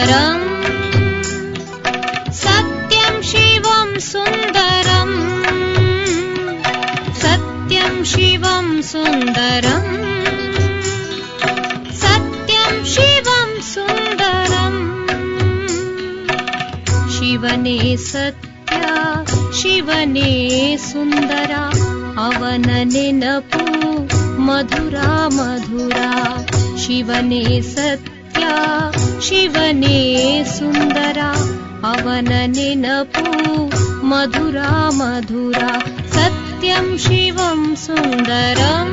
सुन्दरम् सत्यं शिवं सुन्दरम् सत्यं शिवं सुन्दरम् सत्यं शिवं सुन्दरम् शिवने सत्य शिवने सुन्दर ಅವನ ನೆನಪು ಮಧುರ ಮಧುರ ಶಿವನೇ ಸತ್ಯ ಶಿವನೇ ಸುಂದರ ಅವನ ನೆನಪು ಮಧುರ ಮಧುರ ಸತ್ಯಂ ಶಿವಂ ಸುಂದರಂ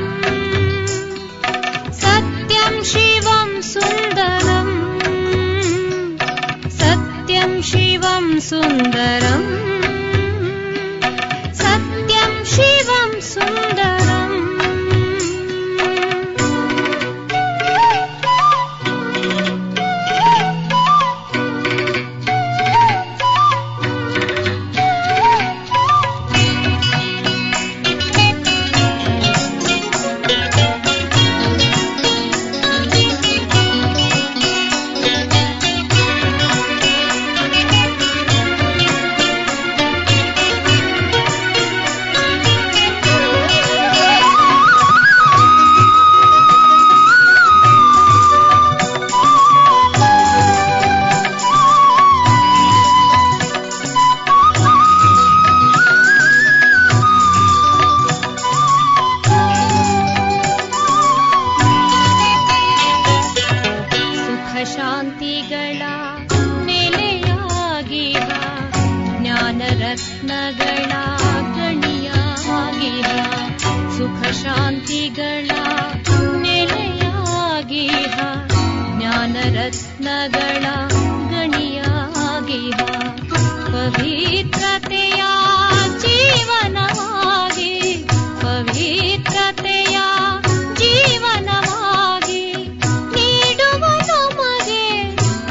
ಸತ್ಯಂ ಶಿವಂ ಸುಂದರಂ ಸತ್ಯಂ ಶಿವಂ ಸುಂದರಂ सत्यं शिवं सुन्दरम् ರತ್ನಗಳ ಗಣಿಯಾಗಿಹ ಪವಿತ್ರತೆಯ ಜೀವನವಾಗಿ ಪವಿತ್ರತೆಯ ಜೀವನವಾಗಿ ನೀಡುವ ನಮಗೆ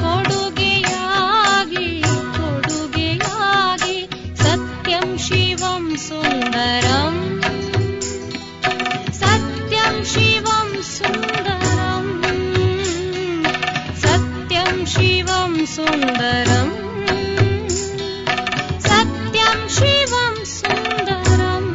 ಕೊಡುಗೆಯಾಗಿ ಕೊಡುಗೆಯಾಗಿ ಸತ್ಯಂ ಶಿವಂ ಸುಂದರಂ ಸತ್ಯಂ ಶಿವಂ ಸುಂದರಂ शिवं सुन्दरम् सत्यं शिवं सुन्दरम्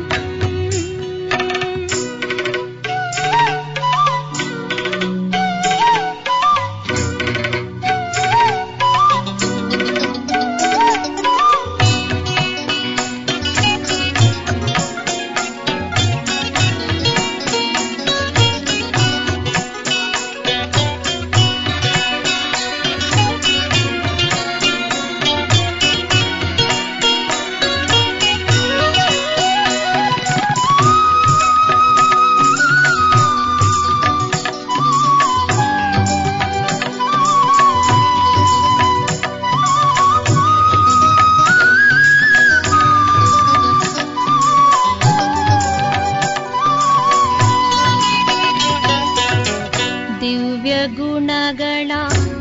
ಗುಣಗಳ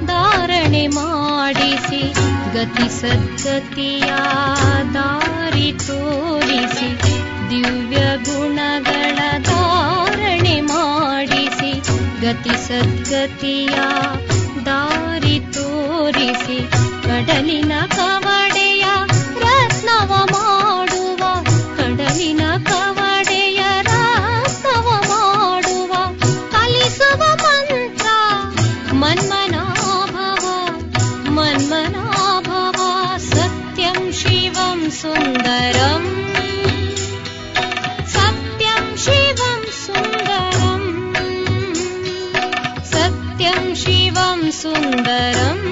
ಧಾರಣೆ ಮಾಡಿಸಿ ಗತಿ ಸದ್ಗತಿಯ ದಾರಿ ತೋರಿಸಿ ದಿವ್ಯ ಗುಣಗಳ ಧಾರಣೆ ಮಾಡಿಸಿ ಗತಿ ಸದ್ಗತಿಯ ದಾರಿ ತೋರಿಸಿ ಕಡಲಿನ ಕವಡೆಯ ರತ್ನವ ಮಾಡುವ ಕಡಲಿನ ಕವಡೆಯ ರತ್ನವ ಮಾಡುವ ಕಲಿಸುವ मन्मनाभव मन्मनाभव सत्यं शिवं सुन्दरम् सत्यं शिवं सुन्दरम् सत्यं शिवं सुन्दरम्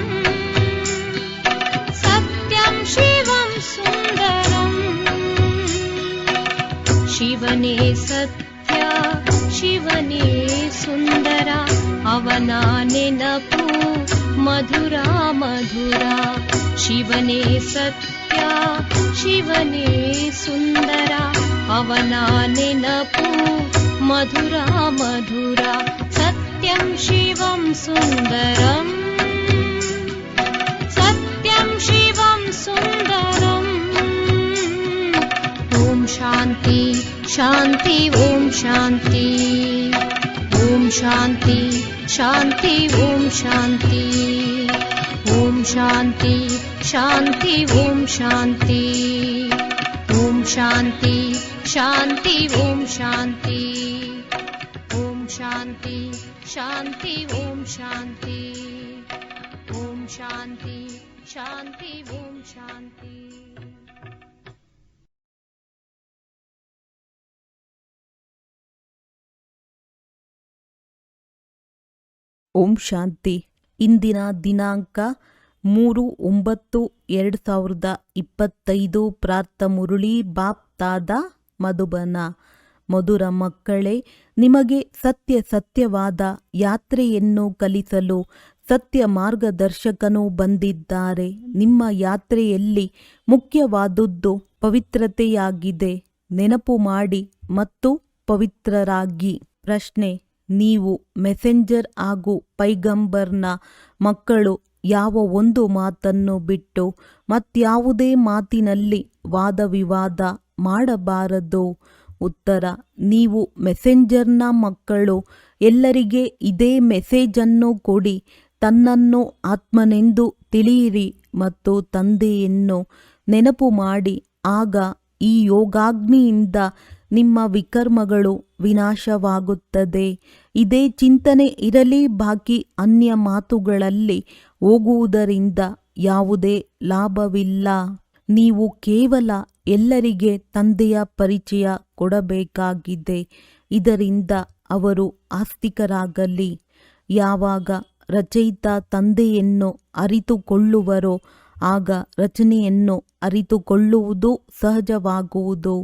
सत्यं शिवं सुन्दरम् शिवने सत्य शिवने सुन्दर ಅವನ ನೆನಪು ಮಧುರ ಮಧುರ ಶಿವನೇ ಸತ್ಯ ಶಿವನೇ ಸುಂದರ ಅವನ ನೆನಪು ಮಧುರ ಮಧುರ ಸತ್ಯಂ ಶಿವಂ ಸುಂದರಂ ಸತ್ಯಂ ಶಿವಂ ಸುಂದರಂ ಓಂ ಶಾಂತಿ ಶಾಂತಿ ಓಂ ಶಾಂತಿ ಓಂ ಶಾಂತಿ ಶಾಂತಿ ಓಂ ಶಾಂತಿ ಓಂ ಶಾಂತಿ ಶಾಂತಿ ಓಂ ಶಾಂತಿ ಓಂ ಶಾಂತಿ ಶಾಂತಿ ಓಂ ಶಾಂತಿ ಓಂ ಶಾಂತಿ ಶಾಂತಿ ಓಂ ಶಾಂತಿ ಓಂ ಶಾಂತಿ ಶಾಂತಿ ಓಂ ಶಾಂತಿ. ಓಂ ಶಾಂತಿ. ಇಂದಿನ ದಿನಾಂಕ 3/9/2025. ಪ್ರಾರ್ಥ ಮುರುಳಿ ಬಾಪ್ ತಾದ ಮಧುಬನ. ಮಧುರ ಮಕ್ಕಳೇ, ನಿಮಗೆ ಸತ್ಯವಾದ ಯಾತ್ರೆಯನ್ನು ಕಲಿಸಲು ಸತ್ಯ ಮಾರ್ಗದರ್ಶಕನು ಬಂದಿದ್ದಾರೆ. ನಿಮ್ಮ ಯಾತ್ರೆಯಲ್ಲಿ ಮುಖ್ಯವಾದುದು ಪವಿತ್ರತೆಯಾಗಿದೆ. ನೆನಪು ಮಾಡಿ ಮತ್ತು ಪವಿತ್ರರಾಗಿ. ಪ್ರಶ್ನೆ: ನೀವು ಮೆಸೆಂಜರ್ ಹಾಗೂ ಪೈಗಂಬರ್ನ ಮಕ್ಕಳು ಯಾವ ಒಂದು ಮಾತನ್ನು ಬಿಟ್ಟು ಮತ್ಯಾವುದೇ ಮಾತಿನಲ್ಲಿ ವಾದವಿವಾದ ಮಾಡಬಾರದು? ಉತ್ತರ: ನೀವು ಮೆಸೆಂಜರ್ನ ಮಕ್ಕಳು. ಎಲ್ಲರಿಗೆ ಇದೇ ಮೆಸೇಜನ್ನು ಕೊಡಿ. ತನ್ನನ್ನು ಆತ್ಮನೆಂದು ತಿಳಿಯಿರಿ ಮತ್ತು ತಂದೆಯನ್ನು ನೆನಪು ಮಾಡಿ. ಆಗ ಈ ಯೋಗಾಗ್ನಿಯಿಂದ ನಿಮ್ಮ ವಿಕರ್ಮಗಳು ವಿನಾಶವಾಗುತ್ತದೆ. ಇದೇ ಚಿಂತನೆ ಇರಲಿ. ಬಾಕಿ ಅನ್ಯ ಮಾತುಗಳಲ್ಲಿ ಹೋಗುವುದರಿಂದ ಯಾವುದೇ ಲಾಭವಿಲ್ಲ. ನೀವು ಕೇವಲ ಎಲ್ಲರಿಗೆ ತಂದೆಯ ಪರಿಚಯ ಕೊಡಬೇಕಾಗಿದೆ. ಇದರಿಂದ ಅವರು ಆಸ್ತಿಕರಾಗಲಿ. ಯಾವಾಗ ರಚಯಿತ ತಂದೆಯನ್ನು ಅರಿತುಕೊಳ್ಳುವರೋ ಆಗ ರಚನೆಯನ್ನು ಅರಿತುಕೊಳ್ಳುವುದು ಸಹಜವಾಗುವುದು.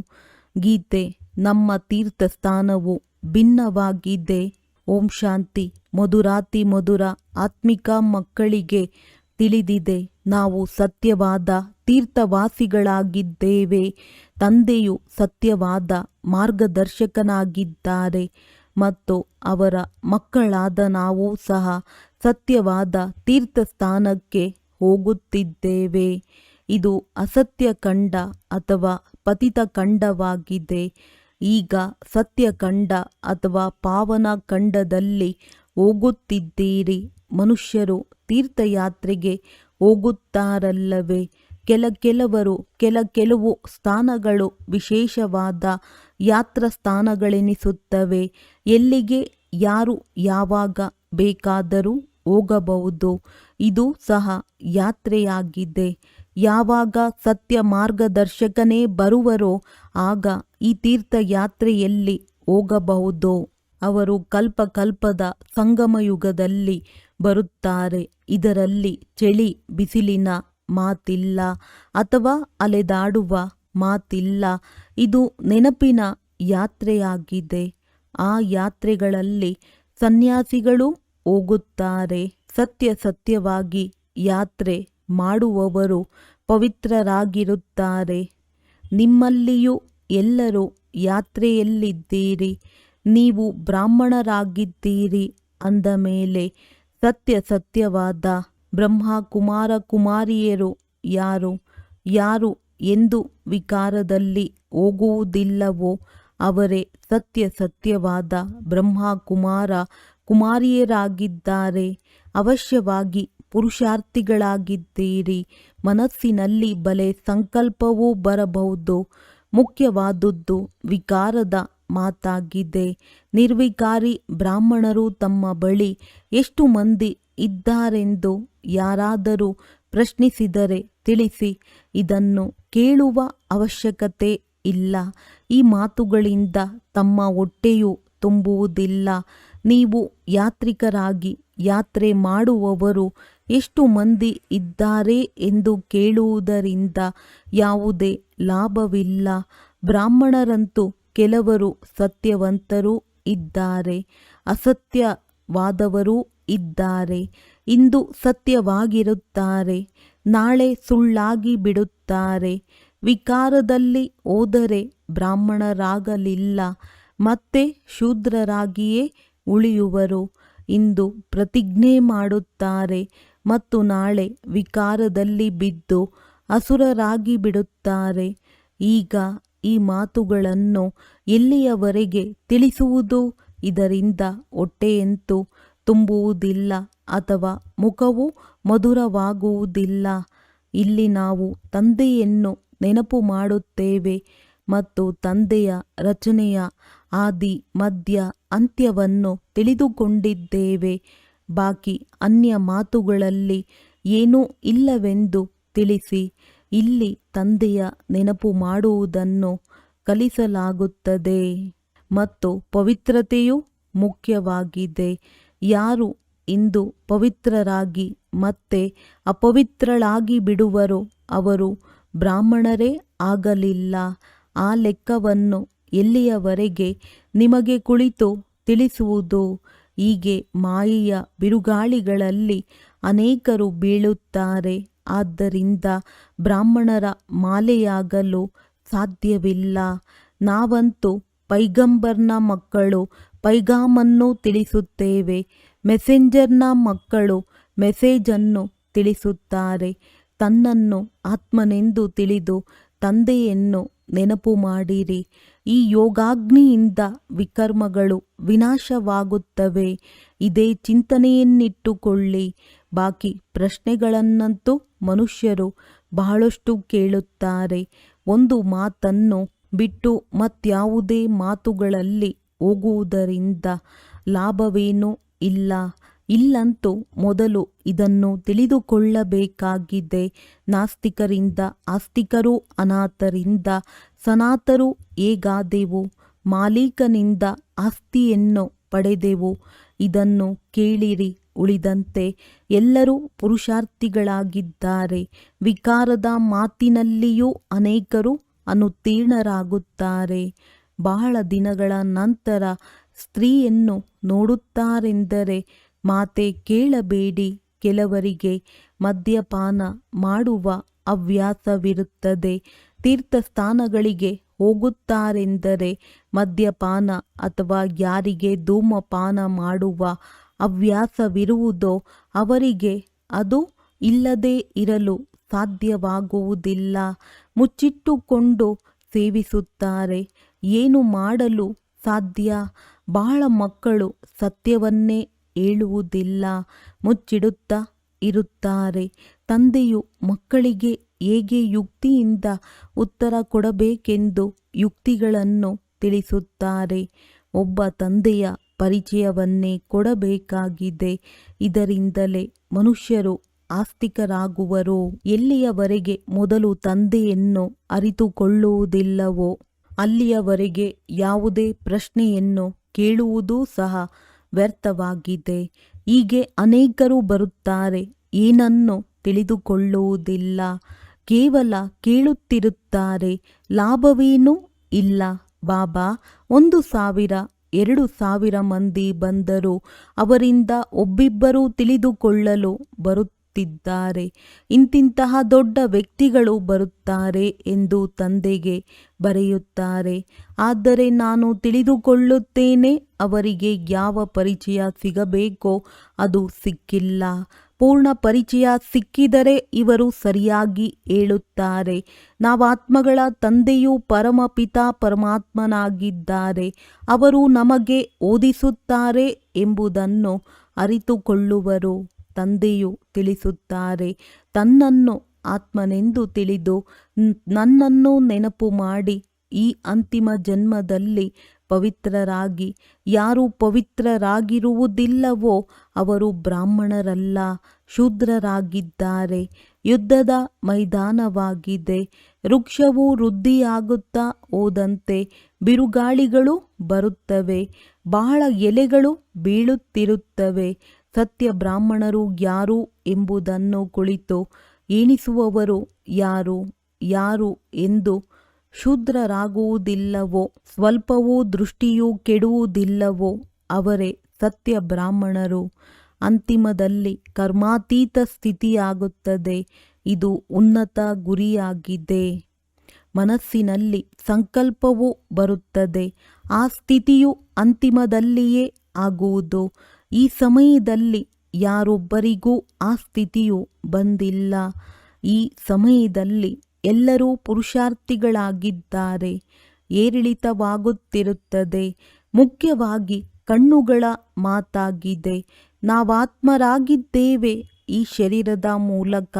ಗೀತೆ: ನಮ್ಮ ತೀರ್ಥಸ್ಥಾನವು ಭಿನ್ನವಾಗಿದೆ. ಓಂ ಶಾಂತಿ. ಮಧುರಾತಿ ಮಧುರ ಆತ್ಮಿಕ ಮಕ್ಕಳಿಗೆ ತಿಳಿದಿದೆ, ನಾವು ಸತ್ಯವಾದ ತೀರ್ಥವಾಸಿಗಳಾಗಿದ್ದೇವೆ. ತಂದೆಯು ಸತ್ಯವಾದ ಮಾರ್ಗದರ್ಶಕನಾಗಿದ್ದಾರೆ ಮತ್ತು ಅವರ ಮಕ್ಕಳಾದ ನಾವು ಸಹ ಸತ್ಯವಾದ ತೀರ್ಥಸ್ಥಾನಕ್ಕೆ ಹೋಗುತ್ತಿದ್ದೇವೆ. ಇದು ಅಸತ್ಯ ಖಂಡ ಅಥವಾ ಪತಿತ ಖಂಡವಾಗಿದೆ. ಈಗ ಸತ್ಯ ಖಂಡ ಅಥವಾ ಪಾವನ ಖಂಡದಲ್ಲಿ ಹೋಗುತ್ತಿದ್ದೀರಿ. ಮನುಷ್ಯರು ತೀರ್ಥಯಾತ್ರೆಗೆ ಹೋಗುತ್ತಾರಲ್ಲವೇ? ಕೆಲವರು ಕೆಲವು ಸ್ಥಾನಗಳು ವಿಶೇಷವಾದ ಯಾತ್ರಾ ಸ್ಥಾನಗಳೆನಿಸುತ್ತವೆ. ಎಲ್ಲಿಗೆ ಯಾರು ಯಾವಾಗ ಬೇಕಾದರೂ ಹೋಗಬಹುದು. ಇದು ಸಹ ಯಾತ್ರೆಯಾಗಿದೆ. ಯಾವಾಗ ಸತ್ಯ ಮಾರ್ಗದರ್ಶಕನೇ ಬರುವರೋ ಆಗ ಈ ತೀರ್ಥಯಾತ್ರೆಯಲ್ಲಿ ಹೋಗಬಹುದು. ಅವರು ಕಲ್ಪದ ಸಂಗಮಯುಗದಲ್ಲಿ ಬರುತ್ತಾರೆ. ಇದರಲ್ಲಿ ಚಳಿ ಬಿಸಿಲಿನ ಮಾತಿಲ್ಲ ಅಥವಾ ಅಲೆದಾಡುವ ಮಾತಿಲ್ಲ. ಇದು ನೆನಪಿನ ಯಾತ್ರೆಯಾಗಿದೆ. ಆ ಯಾತ್ರೆಗಳಲ್ಲಿ ಸನ್ಯಾಸಿಗಳು ಹೋಗುತ್ತಾರೆ. ಸತ್ಯವಾಗಿ ಯಾತ್ರೆ ಮಾಡುವವರು ಪವಿತ್ರರಾಗಿರುತ್ತಾರೆ. ನಿಮ್ಮಲ್ಲಿಯೂ ಎಲ್ಲರೂ ಯಾತ್ರೆಯಲ್ಲಿದ್ದೀರಿ. ನೀವು ಬ್ರಾಹ್ಮಣರಾಗಿದ್ದೀರಿ ಅಂದ ಮೇಲೆ ಸತ್ಯವಾದ ಬ್ರಹ್ಮ ಕುಮಾರ ಕುಮಾರಿಯರು ಯಾರು ಎಂದು ವಿಕಾರದಲ್ಲಿ ಹೋಗುವುದಿಲ್ಲವೋ ಅವರೇ ಸತ್ಯವಾದ ಬ್ರಹ್ಮ ಕುಮಾರ ಕುಮಾರಿಯರಾಗಿದ್ದಾರೆ. ಅವಶ್ಯವಾಗಿ ಪುರುಷಾರ್ಥಿಗಳಾಗಿದ್ದೀರಿ. ಮನಸ್ಸಿನಲ್ಲಿ ಬಲೆ ಸಂಕಲ್ಪವೂ ಬರಬಹುದು. ಮುಖ್ಯವಾದುದು ವಿಕಾರದ ಮಾತಾಗಿದೆ. ನಿರ್ವಿಕಾರಿ ಬ್ರಾಹ್ಮಣರು ತಮ್ಮ ಬಳಿ ಎಷ್ಟು ಮಂದಿ ಇದ್ದಾರೆಂದು ಯಾರಾದರೂ ಪ್ರಶ್ನಿಸಿದರೆ ತಿಳಿಸಿ. ಇದನ್ನು ಕೇಳುವ ಅವಶ್ಯಕತೆ ಇಲ್ಲ. ಈ ಮಾತುಗಳಿಂದ ತಮ್ಮ ಹೊಟ್ಟೆಯು ತುಂಬುವುದಿಲ್ಲ. ನೀವು ಯಾತ್ರಿಕರಾಗಿ ಯಾತ್ರೆ ಮಾಡುವವರು ಎಷ್ಟು ಮಂದಿ ಇದ್ದಾರೆ ಎಂದು ಕೇಳುವುದರಿಂದ ಯಾವುದೇ ಲಾಭವಿಲ್ಲ. ಬ್ರಾಹ್ಮಣರಂತೂ ಕೆಲವರು ಸತ್ಯವಂತರೂ ಇದ್ದಾರೆ, ಅಸತ್ಯವಾದವರೂ ಇದ್ದಾರೆ. ಇಂದು ಸತ್ಯವಾಗಿರುತ್ತಾರೆ, ನಾಳೆ ಸುಳ್ಳಾಗಿ ಬಿಡುತ್ತಾರೆ. ವಿಕಾರದಲ್ಲಿ ಹೋದರೆ ಬ್ರಾಹ್ಮಣರಾಗಲಿಲ್ಲ, ಮತ್ತೆ ಶೂದ್ರರಾಗಿಯೇ ಉಳಿಯುವರು. ಇಂದು ಪ್ರತಿಜ್ಞೆ ಮಾಡುತ್ತಾರೆ ಮತ್ತು ನಾಳೆ ವಿಕಾರದಲ್ಲಿ ಬಿದ್ದು ಅಸುರರಾಗಿ ಬಿಡುತ್ತಾರೆ. ಈಗ ಈ ಮಾತುಗಳನ್ನು ಎಲ್ಲಿಯವರೆಗೆ ತಿಳಿಸುವುದು? ಇದರಿಂದ ಹೊಟ್ಟೆಯಂತೂ ತುಂಬುವುದಿಲ್ಲ ಅಥವಾ ಮುಖವು ಮಧುರವಾಗುವುದಿಲ್ಲ. ಇಲ್ಲಿ ನಾವು ತಂದೆಯನ್ನು ನೆನಪು ಮಾಡುತ್ತೇವೆ ಮತ್ತು ತಂದೆಯ ರಚನೆಯ ಆದಿ ಮಧ್ಯ ಅಂತ್ಯವನ್ನು ತಿಳಿದುಕೊಂಡಿದ್ದೇವೆ. ಬಾಕಿ ಅನ್ಯ ಮಾತುಗಳಲ್ಲಿ ಏನೂ ಇಲ್ಲವೆಂದು ತಿಳಿಸಿ. ಇಲ್ಲಿ ತಂದೆಯ ನೆನಪು ಮಾಡುವುದನ್ನು ಕಲಿಸಲಾಗುತ್ತದೆ ಮತ್ತು ಪವಿತ್ರತೆಯು ಮುಖ್ಯವಾಗಿದೆ. ಯಾರು ಇಂದು ಪವಿತ್ರರಾಗಿ ಮತ್ತೆ ಅಪವಿತ್ರಳಾಗಿ ಬಿಡುವರೋ ಅವರು ಬ್ರಾಹ್ಮಣರೇ ಆಗಲಿಲ್ಲ. ಆ ಲೆಕ್ಕವನ್ನು ಎಲ್ಲಿಯವರೆಗೆ ನಿಮಗೆ ಕುಳಿತು ತಿಳಿಸುವುದು? ಹೀಗೆ ಮಾಯೆಯ ಬಿರುಗಾಳಿಗಳಲ್ಲಿ ಅನೇಕರು ಬೀಳುತ್ತಾರೆ. ಆದ್ದರಿಂದ ಬ್ರಾಹ್ಮಣರ ಮಾಲೆಯಾಗಲು ಸಾಧ್ಯವಿಲ್ಲ. ನಾವಂತೂ ಪೈಗಂಬರ್ನ ಮಕ್ಕಳು, ಪೈಗಾಮನ್ನು ತಿಳಿಸುತ್ತೇವೆ. ಮೆಸೆಂಜರ್ನ ಮಕ್ಕಳು ಮೆಸೇಜನ್ನು ತಿಳಿಸುತ್ತಾರೆ. ತನ್ನನ್ನು ಆತ್ಮನೆಂದು ತಿಳಿದು ತಂದೆಯನ್ನು ನೆನಪು ಮಾಡಿರಿ. ಈ ಯೋಗಾಗ್ನಿಯಿಂದ ವಿಕರ್ಮಗಳು ವಿನಾಶವಾಗುತ್ತವೆ. ಇದೇ ಚಿಂತನೆಯನ್ನಿಟ್ಟುಕೊಳ್ಳಿ. ಬಾಕಿ ಪ್ರಶ್ನೆಗಳನ್ನಂತೂ ಮನುಷ್ಯರು ಬಹಳಷ್ಟು ಕೇಳುತ್ತಾರೆ. ಒಂದು ಮಾತನ್ನು ಬಿಟ್ಟು ಮತ್ಯಾವುದೇ ಮಾತುಗಳಲ್ಲಿ ಹೋಗುವುದರಿಂದ ಲಾಭವೇನೂ ಇಲ್ಲ. ಇಲ್ಲಂತೂ ಮೊದಲು ಇದನ್ನು ತಿಳಿದುಕೊಳ್ಳಬೇಕಾಗಿದೆ. ನಾಸ್ತಿಕರಿಂದ ಆಸ್ತಿಕರು, ಅನಾಥರಿಂದ ಸನಾತರು ಹೇಗಾದೆವು? ಮಾಲೀಕನಿಂದ ಆಸ್ತಿಯನ್ನು ಪಡೆದೆವು. ಇದನ್ನು ಕೇಳಿರಿ. ಉಳಿದಂತೆ ಎಲ್ಲರೂ ಪುರುಷಾರ್ಥಿಗಳಾಗಿದ್ದಾರೆ. ವಿಕಾರದ ಮಾತಿನಲ್ಲಿಯೂ ಅನೇಕರು ಅನುತ್ತೀರ್ಣರಾಗುತ್ತಾರೆ. ಬಹಳ ದಿನಗಳ ನಂತರ ಸ್ತ್ರೀಯನ್ನು ನೋಡುತ್ತಾರೆಂದರೆ ಮಾತೆ ಕೇಳಬೇಡಿ. ಕೆಲವರಿಗೆ ಮದ್ಯಪಾನ ಮಾಡುವ ಹವ್ಯಾಸವಿರುತ್ತದೆ. ತೀರ್ಥಸ್ಥಾನಗಳಿಗೆ ಹೋಗುತ್ತಾರೆಂದರೆ ಮದ್ಯಪಾನ ಅಥವಾ ಯಾರಿಗೆ ಧೂಮಪಾನ ಮಾಡುವ ಹವ್ಯಾಸವಿರುವುದೋ ಅವರಿಗೆ ಅದು ಇಲ್ಲದೇ ಇರಲು ಸಾಧ್ಯವಾಗುವುದಿಲ್ಲ. ಮುಚ್ಚಿಟ್ಟುಕೊಂಡು ಸೇವಿಸುತ್ತಾರೆ. ಏನು ಮಾಡಲು ಸಾಧ್ಯ? ಬಹಳ ಮಕ್ಕಳು ಸತ್ಯವನ್ನೇ ಹೇಳುವುದಿಲ್ಲ, ಮುಚ್ಚಿಡುತ್ತಾ ಇರುತ್ತಾರೆ. ತಂದೆಯು ಮಕ್ಕಳಿಗೆ ಹೇಗೆ ಯುಕ್ತಿಯಿಂದ ಉತ್ತರ ಕೊಡಬೇಕೆಂದು ಯುಕ್ತಿಗಳನ್ನು ತಿಳಿಸುತ್ತಾರೆ. ಒಬ್ಬ ತಂದೆಯ ಪರಿಚಯವನ್ನೇ ಕೊಡಬೇಕಾಗಿದೆ. ಇದರಿಂದಲೇ ಮನುಷ್ಯರು ಆಸ್ತಿಕರಾಗುವರು. ಎಲ್ಲಿಯವರೆಗೆ ಮೊದಲು ತಂದೆಯನ್ನು ಅರಿತುಕೊಳ್ಳುವುದಿಲ್ಲವೋ ಅಲ್ಲಿಯವರೆಗೆ ಯಾವುದೇ ಪ್ರಶ್ನೆಯನ್ನು ಕೇಳುವುದೂ ಸಹ ವ್ಯರ್ಥವಾಗಿದೆ. ಹೀಗೆ ಅನೇಕರು ಬರುತ್ತಾರೆ, ಏನನ್ನು ತಿಳಿದುಕೊಳ್ಳುವುದಿಲ್ಲ. ಕೇವಲ ಕೇಳುತ್ತಿರುತ್ತಾರೆ. ಲಾಭವೇನೂ ಇಲ್ಲ. ಬಾಬಾ 1,000 2,000 ಮಂದಿ ಬಂದರೂ ಅವರಿಂದ ಒಬ್ಬಿಬ್ಬರು ತಿಳಿದುಕೊಳ್ಳಲು ಬರುತ್ತಿದ್ದಾರೆ. ಇಂತಿಂತಹ ದೊಡ್ಡ ವ್ಯಕ್ತಿಗಳು ಬರುತ್ತಾರೆ ಎಂದು ತಂದೆಗೆ ಬರೆಯುತ್ತಾರೆ. ಆದರೆ ನಾನು ತಿಳಿದುಕೊಳ್ಳುತ್ತೇನೆ, ಅವರಿಗೆ ಯಾವ ಪರಿಚಯ ಸಿಗಬೇಕೋ ಅದು ಸಿಕ್ಕಿಲ್ಲ. ಪೂರ್ಣ ಪರಿಚಯ ಸಿಕ್ಕಿದರೆ ಇವರು ಸರಿಯಾಗಿ ಹೇಳುತ್ತಾರೆ, ನಾವಾತ್ಮಗಳ ತಂದೆಯು ಪರಮಪಿತ ಪರಮಾತ್ಮನಾಗಿದ್ದಾರೆ, ಅವರು ನಮಗೆ ಓದಿಸುತ್ತಾರೆ ಎಂಬುದನ್ನು ಅರಿತುಕೊಳ್ಳುವರು. ತಂದೆಯು ತಿಳಿಸುತ್ತಾರೆ, ತನ್ನನ್ನು ಆತ್ಮನೆಂದು ತಿಳಿದು ನನ್ನನ್ನು ನೆನಪು ಮಾಡಿ ಈ ಅಂತಿಮ ಜನ್ಮದಲ್ಲಿ ಪವಿತ್ರರಾಗಿ. ಯಾರು ಪವಿತ್ರರಾಗಿರುವುದಿಲ್ಲವೋ ಅವರು ಬ್ರಾಹ್ಮಣರಲ್ಲ, ಶೂದ್ರರಾಗಿದ್ದಾರೆ. ಯುದ್ಧದ ಮೈದಾನವಾಗಿದೆ. ವೃಕ್ಷವು ವೃದ್ಧಿಯಾಗುತ್ತಾ ಹೋದಂತೆ ಬಿರುಗಾಳಿಗಳು ಬರುತ್ತವೆ, ಬಹಳ ಎಲೆಗಳು ಬೀಳುತ್ತಿರುತ್ತವೆ. ಸತ್ಯ ಬ್ರಾಹ್ಮಣರು ಯಾರು ಎಂಬುದನ್ನು ಕುಳಿತು ಎಣಿಸುವವರು ಯಾರು ಯಾರು ಎಂದು ಶೂದ್ರರಾಗುವುದಿಲ್ಲವೋ, ಸ್ವಲ್ಪವೂ ದೃಷ್ಟಿಯು ಕೆಡುವುದಿಲ್ಲವೋ ಅವರೇ ಸತ್ಯ ಬ್ರಾಹ್ಮಣರು. ಅಂತಿಮದಲ್ಲಿ ಕರ್ಮಾತೀತ ಸ್ಥಿತಿಯಾಗುತ್ತದೆ. ಇದು ಉನ್ನತ ಗುರಿಯಾಗಿದೆ. ಮನಸ್ಸಿನಲ್ಲಿ ಸಂಕಲ್ಪವು ಬರುತ್ತದೆ. ಆ ಸ್ಥಿತಿಯು ಅಂತಿಮದಲ್ಲಿಯೇ ಆಗುವುದು. ಈ ಸಮಯದಲ್ಲಿ ಯಾರೊಬ್ಬರಿಗೂ ಆ ಸ್ಥಿತಿಯು ಬಂದಿಲ್ಲ. ಈ ಸಮಯದಲ್ಲಿ ಎಲ್ಲರೂ ಪುರುಷಾರ್ಥಿಗಳಾಗಿದ್ದಾರೆ. ಏರಿಳಿತವಾಗುತ್ತಿರುತ್ತದೆ. ಮುಖ್ಯವಾಗಿ ಕಣ್ಣುಗಳ ಮಾತಾಗಿದೆ. ನಾವಾತ್ಮರಾಗಿದ್ದೇವೆ. ಈ ಶರೀರದ ಮೂಲಕ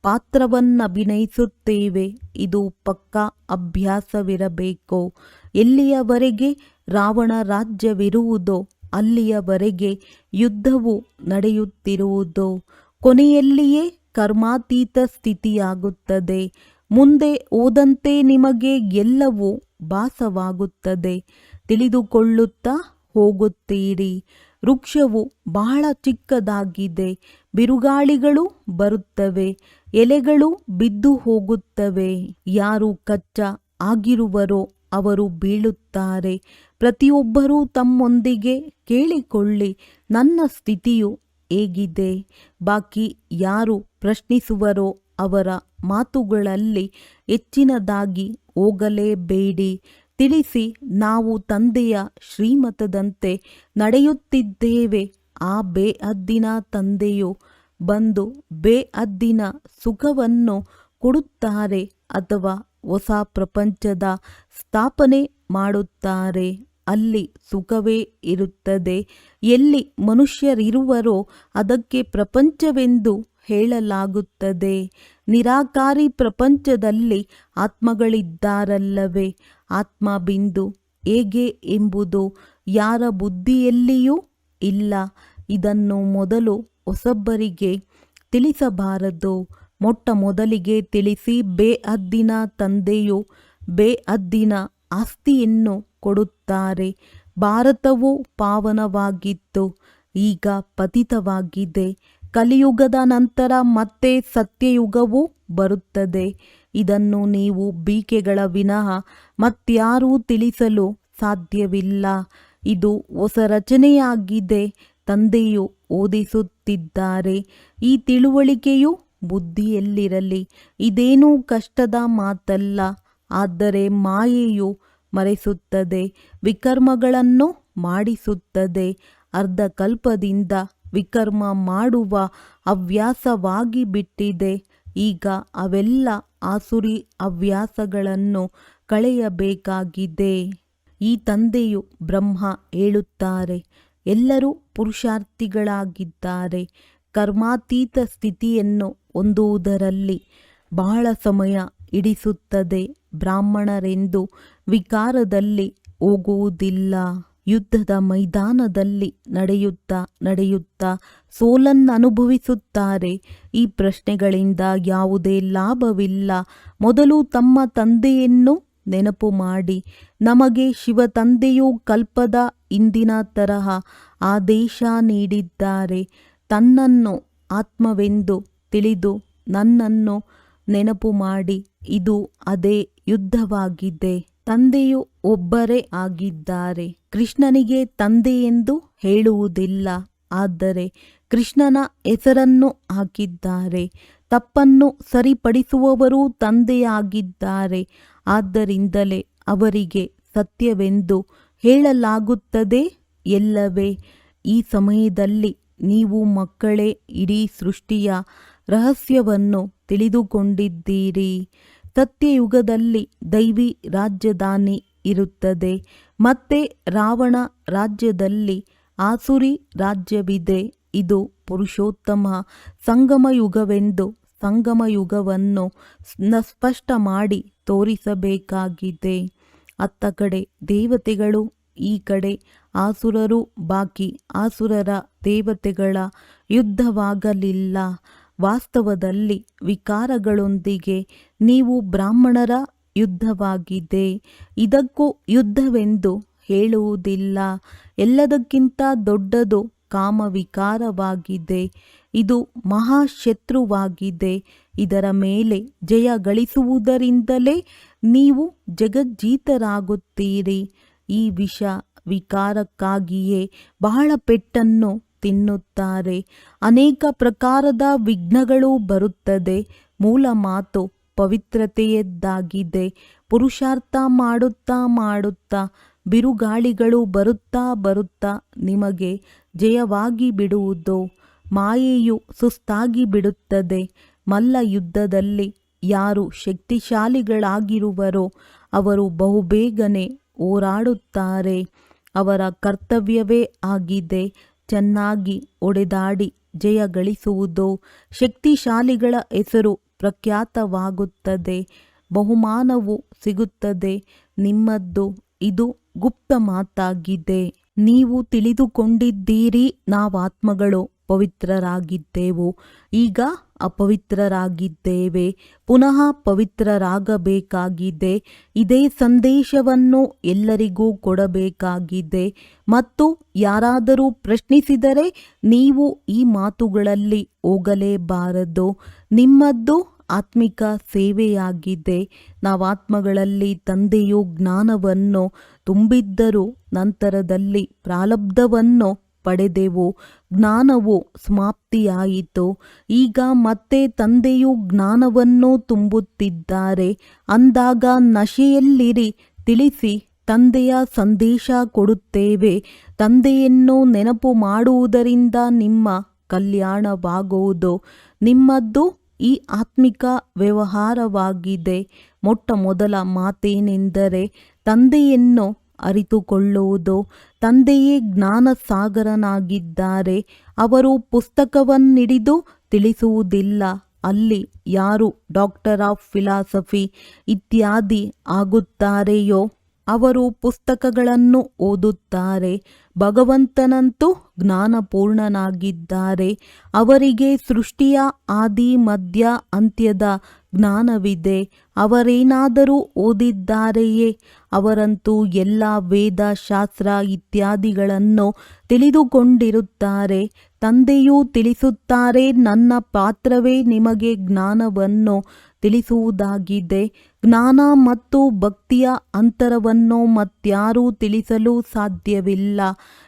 ಪಾತ್ರವನ್ನಭಿನಯಿಸುತ್ತೇವೆ. ಇದು ಪಕ್ಕಾ ಅಭ್ಯಾಸವಿರಬೇಕು. ಎಲ್ಲಿಯವರೆಗೆ ರಾವಣ ರಾಜ್ಯವಿರುವುದೋ ಅಲ್ಲಿಯವರೆಗೆ ಯುದ್ಧವು ನಡೆಯುತ್ತಿರುವುದು. ಕೊನೆಯಲ್ಲಿಯೇ ಕರ್ಮಾತೀತ ಸ್ಥಿತಿಯಾಗುತ್ತದೆ. ಮುಂದೆ ಹೋದಂತೆ ನಿಮಗೆ ಎಲ್ಲವೂ ಭಾಸವಾಗುತ್ತದೆ. ತಿಳಿದುಕೊಳ್ಳುತ್ತಾ ಹೋಗುತ್ತೀರಿ. ವೃಕ್ಷವು ಬಹಳ ಚಿಕ್ಕದಾಗಿದೆ. ಬಿರುಗಾಳಿಗಳು ಬರುತ್ತವೆ, ಎಲೆಗಳು ಬಿದ್ದು ಹೋಗುತ್ತವೆ. ಯಾರು ಕಚ್ಚಾ ಆಗಿರುವರೋ ಅವರು ಬೀಳುತ್ತಾರೆ. ಪ್ರತಿಯೊಬ್ಬರೂ ತಮ್ಮೊಂದಿಗೆ ಕೇಳಿಕೊಳ್ಳಿ, ನನ್ನ ಸ್ಥಿತಿಯು ಹೇಗಿದೆ. ಬಾಕಿ ಯಾರು ಪ್ರಶ್ನಿಸುವರೋ ಅವರ ಮಾತುಗಳಲ್ಲಿ ಹೆಚ್ಚಿನದಾಗಿ ಹೋಗಲೇಬೇಡಿ. ತಿಳಿಸಿ, ನಾವು ತಂದೆಯ ಶ್ರೀಮತದಂತೆ ನಡೆಯುತ್ತಿದ್ದೇವೆ. ಆ ಬೇಹದ್ದಿನ ತಂದೆಯು ಬಂದು ಬೇಹದ್ದಿನ ಸುಖವನ್ನು ಕೊಡುತ್ತಾರೆ ಅಥವಾ ಹೊಸ ಪ್ರಪಂಚದ ಸ್ಥಾಪನೆ ಮಾಡುತ್ತಾರೆ. ಅಲ್ಲಿ ಸುಖವೇ ಇರುತ್ತದೆ. ಎಲ್ಲಿ ಮನುಷ್ಯರಿರುವರೋ ಅದಕ್ಕೆ ಪ್ರಪಂಚವೆಂದು ಹೇಳಲಾಗುತ್ತದೆ. ನಿರಾಕಾರಿ ಪ್ರಪಂಚದಲ್ಲಿ ಆತ್ಮಗಳಿದ್ದಾರಲ್ಲವೇ? ಆತ್ಮ ಬಿಂದು ಹೇಗೆ ಎಂಬುದು ಯಾರ ಬುದ್ಧಿಯಲ್ಲಿಯೂ ಇಲ್ಲ. ಇದನ್ನು ಮೊದಲು ಹೊಸಬರಿಗೆ ತಿಳಿಸಬಾರದು. ಮೊಟ್ಟ ಮೊದಲಿಗೆ ತಿಳಿಸಿ, ಬೇಹದ್ದಿನ ತಂದೆಯು ಬೇಹದ್ದಿನ ಆಸ್ತಿಯನ್ನು ಕೊಡುತ್ತಾರೆ. ಭಾರತವು ಪಾವನವಾಗಿತ್ತು, ಈಗ ಪತಿತವಾಗಿದೆ. ಕಲಿಯುಗದ ನಂತರ ಮತ್ತೆ ಸತ್ಯಯುಗವು ಬರುತ್ತದೆ. ಇದನ್ನು ನೀವು ಬೀಕೆಗಳ ವಿನಃ ಮತ್ಯಾರೂ ತಿಳಿಸಲು ಸಾಧ್ಯವಿಲ್ಲ. ಇದು ಹೊಸ ರಚನೆಯಾಗಿದೆ. ತಂದೆಯು ಓದಿಸುತ್ತಿದ್ದಾರೆ. ಈ ತಿಳುವಳಿಕೆಯು ಬುದ್ಧಿಯಲ್ಲಿರಲಿ. ಇದೇನೂ ಕಷ್ಟದ ಮಾತಲ್ಲ. ಆದರೆ ಮಾಯೆಯು ಮರೆಸುತ್ತದೆ, ವಿಕರ್ಮಗಳನ್ನು ಮಾಡಿಸುತ್ತದೆ. ಅರ್ಧಕಲ್ಪದಿಂದ ವಿಕರ್ಮ ಮಾಡುವ ಹವ್ಯಾಸವಾಗಿ ಬಿಟ್ಟಿದೆ. ಈಗ ಅವೆಲ್ಲ ಆಸುರಿ ಹವ್ಯಾಸಗಳನ್ನು ಕಳೆಯಬೇಕಾಗಿದೆ. ಈ ತಂದೆಯು ಬ್ರಹ್ಮ ಹೇಳುತ್ತಾರೆ, ಎಲ್ಲರೂ ಪುರುಷಾರ್ಥಿಗಳಾಗಿದ್ದಾರೆ. ಕರ್ಮಾತೀತ ಸ್ಥಿತಿಯನ್ನು ಹೊಂದುವುದರಲ್ಲಿ ಬಹಳ ಸಮಯ ಹಿಡಿಸುತ್ತದೆ. ಬ್ರಾಹ್ಮಣರೆಂದು ವಿಕಾರದಲ್ಲಿ ಹೋಗುವುದಿಲ್ಲ. ಯುದ್ಧದ ಮೈದಾನದಲ್ಲಿ ನಡೆಯುತ್ತಾ ಸೋಲನ್ನನುಭವಿಸುತ್ತಾರೆ. ಈ ಪ್ರಶ್ನೆಗಳಿಂದ ಯಾವುದೇ ಲಾಭವಿಲ್ಲ. ಮೊದಲು ತಮ್ಮ ತಂದೆಯನ್ನು ನೆನಪು ಮಾಡಿ. ನಮಗೆ ಶಿವತಂದೆಯು ಕಲ್ಪದ ಹಿಂದಿನ ತರಹ ಆದೇಶ ನೀಡಿದ್ದಾರೆ. ತನ್ನನ್ನು ಆತ್ಮವೆಂದು ತಿಳಿದು ನನ್ನನ್ನು ನೆನಪು ಮಾಡಿ. ಇದು ಅದೇ ಯುದ್ಧವಾಗಿದೆ. ತಂದೆಯು ಒಬ್ಬರೇ ಆಗಿದ್ದಾರೆ. ಕೃಷ್ಣನಿಗೆ ತಂದೆ ಎಂದು ಹೇಳುವುದಿಲ್ಲ, ಆದರೆ ಕೃಷ್ಣನ ಹೆಸರನ್ನು ಹಾಕಿದ್ದಾರೆ. ತಪ್ಪನ್ನು ಸರಿಪಡಿಸುವವರು ತಂದೆಯಾಗಿದ್ದಾರೆ. ಆದ್ದರಿಂದಲೇ ಅವರಿಗೆ ಸತ್ಯವೆಂದು ಹೇಳಲಾಗುತ್ತದೆ ಎಲ್ಲವೇ. ಈ ಸಮಯದಲ್ಲಿ ನೀವು ಮಕ್ಕಳೇ ಇಡೀ ಸೃಷ್ಟಿಯ ರಹಸ್ಯವನ್ನು ತಿಳಿದುಕೊಂಡಿದ್ದೀರಿ. ಸತ್ಯಯುಗದಲ್ಲಿ ದೈವಿ ರಾಜಧಾನಿ ಇರುತ್ತದೆ. ಮತ್ತೆ ರಾವಣ ರಾಜ್ಯದಲ್ಲಿ ಆಸುರಿ ರಾಜ್ಯವಿದೆ. ಇದು ಪುರುಷೋತ್ತಮ ಸಂಗಮಯುಗವೆಂದು ಸಂಗಮಯುಗವನ್ನು ಸ್ಪಷ್ಟ ಮಾಡಿ ತೋರಿಸಬೇಕಾಗಿದೆ. ಅತ್ತ ಕಡೆ ದೇವತೆಗಳು, ಈ ಕಡೆ ಆಸುರರು. ಬಾಕಿ ಆಸುರರ ದೇವತೆಗಳ ಯುದ್ಧವಾಗಲಿಲ್ಲ. ವಾಸ್ತವದಲ್ಲಿ ವಿಕಾರಗಳೊಂದಿಗೆ ನೀವು ಬ್ರಾಹ್ಮಣರ ಯುದ್ಧವಾಗಿದೆ. ಇದಕ್ಕೂ ಯುದ್ಧವೆಂದು ಹೇಳುವುದಿಲ್ಲ. ಎಲ್ಲದಕ್ಕಿಂತ ದೊಡ್ಡದು ಕಾಮವಿಕಾರವಾಗಿದೆ. ಇದು ಮಹಾಶತ್ರುವಾಗಿದೆ. ಇದರ ಮೇಲೆ ಜಯ ಗಳಿಸುವುದರಿಂದಲೇ ನೀವು ಜಗಜ್ಜೀತರಾಗುತ್ತೀರಿ. ಈ ವಿಷ ವಿಕಾರಕ್ಕಾಗಿಯೇ ಬಹಳ ಪೆಟ್ಟನ್ನು ತಿನ್ನುತ್ತಾರೆ. ಅನೇಕ ಪ್ರಕಾರದ ವಿಘ್ನಗಳು ಬರುತ್ತದೆ. ಮೂಲ ಮಾತು ಪವಿತ್ರತೆಯದ್ದಾಗಿದೆ. ಪುರುಷಾರ್ಥ ಮಾಡುತ್ತಾ ಬಿರುಗಾಳಿಗಳು ಬರುತ್ತಾ ನಿಮಗೆ ಜಯವಾಗಿ ಬಿಡುವುದು. ಮಾಯೆಯು ಸುಸ್ತಾಗಿ ಬಿಡುತ್ತದೆ. ಮಲ್ಲ ಯುದ್ಧದಲ್ಲಿ ಯಾರು ಶಕ್ತಿಶಾಲಿಗಳಾಗಿರುವರೋ ಅವರು ಬಹುಬೇಗನೆ ಹೋರಾಡುತ್ತಾರೆ. ಅವರ ಕರ್ತವ್ಯವೇ ಆಗಿದೆ ಚೆನ್ನಾಗಿ ಒಡೆದಾಡಿ ಜಯ ಗಳಿಸುವುದು. ಶಕ್ತಿಶಾಲಿಗಳ ಹೆಸರು ಪ್ರಖ್ಯಾತವಾಗುತ್ತದೆ, ಬಹುಮಾನವು ಸಿಗುತ್ತದೆ ನಿಮ್ಮದ್ದು. ಇದು ಗುಪ್ತ ಮಾತಾಗಿದೆ. ನೀವು ತಿಳಿದುಕೊಂಡಿದ್ದೀರಿ, ನಾವಾತ್ಮಗಳು ಪವಿತ್ರರಾಗಿದ್ದೆವು, ಈಗ ಅಪವಿತ್ರರಾಗಿದ್ದೇವೆ, ಪುನಃ ಪವಿತ್ರರಾಗಬೇಕಾಗಿದೆ. ಇದೇ ಸಂದೇಶವನ್ನು ಎಲ್ಲರಿಗೂ ಕೊಡಬೇಕಾಗಿದೆ. ಮತ್ತು ಯಾರಾದರೂ ಪ್ರಶ್ನಿಸಿದರೆ ನೀವು ಈ ಮಾತುಗಳಲ್ಲಿ ಹೋಗಲೇಬಾರದು. ನಿಮ್ಮದ್ದು ಆತ್ಮಿಕ ಸೇವೆಯಾಗಿದೆ. ನಾವಾತ್ಮಗಳಲ್ಲಿ ತಂದೆಯು ಜ್ಞಾನವನ್ನು ತುಂಬಿದ್ದರೂ ನಂತರದಲ್ಲಿ ಪ್ರಾರಬ್ಧವನ್ನು ಪಡೆದೆವು. ಜ್ಞಾನವು ಸಮಾಪ್ತಿಯಾಯಿತು. ಈಗ ಮತ್ತೆ ತಂದೆಯು ಜ್ಞಾನವನ್ನು ತುಂಬುತ್ತಿದ್ದಾರೆ. ಅಂದಾಗ ನಶೆಯಲ್ಲಿರಿ. ತಿಳಿಸಿ, ತಂದೆಯ ಸಂದೇಶ ಕೊಡುತ್ತೇವೆ. ತಂದೆಯನ್ನು ನೆನಪು ಮಾಡುವುದರಿಂದ ನಿಮ್ಮ ಕಲ್ಯಾಣವಾಗುವುದು. ನಿಮ್ಮದ್ದು ಈ ಆತ್ಮಿಕ ವ್ಯವಹಾರವಾಗಿದೆ. ಮೊಟ್ಟ ಮೊದಲ ಮಾತೇನೆಂದರೆ ತಂದೆಯನ್ನು ಅರಿತುಕೊಳ್ಳುವುದು. ತಂದೆಯೇ ಜ್ಞಾನ ಸಾಗರನಾಗಿದ್ದಾರೆ. ಅವರು ಪುಸ್ತಕವನ್ನಿಡಿದು ತಿಳಿಸುವುದಿಲ್ಲ. ಅಲ್ಲಿ ಯಾರು ಡಾಕ್ಟರ್ ಆಫ್ ಫಿಲಾಸಫಿ ಇತ್ಯಾದಿ ಆಗುತ್ತಾರೆಯೋ ಅವರು ಪುಸ್ತಕಗಳನ್ನು ಓದುತ್ತಾರೆ. ಭಗವಂತನಂತೂ ಜ್ಞಾನಪೂರ್ಣನಾಗಿದ್ದಾರೆ. ಅವರಿಗೆ ಸೃಷ್ಟಿಯ ಆದಿ ಮಧ್ಯ ಅಂತ್ಯದ ಜ್ಞಾನವಿದೆ. ಅವರೇನಾದರೂ ಓದಿದ್ದಾರೆಯೇ? ಅವರಂತೂ ಎಲ್ಲ ವೇದ ಶಾಸ್ತ್ರ ಇತ್ಯಾದಿಗಳನ್ನು ತಿಳಿದುಕೊಂಡಿರುತ್ತಾರೆ. ತಂದೆಯೂ ತಿಳಿಸುತ್ತಾರೆ, ನನ್ನ ಪಾತ್ರವೇ ನಿಮಗೆ ಜ್ಞಾನವನ್ನು ತಿಳಿಸುವುದಾಗಿದೆ. ಜ್ಞಾನ ಮತ್ತು ಭಕ್ತಿಯ ಅಂತರವನ್ನು ಮತ್ಯಾರೂ ತಿಳಿಸಲು ಸಾಧ್ಯವಿಲ್ಲ.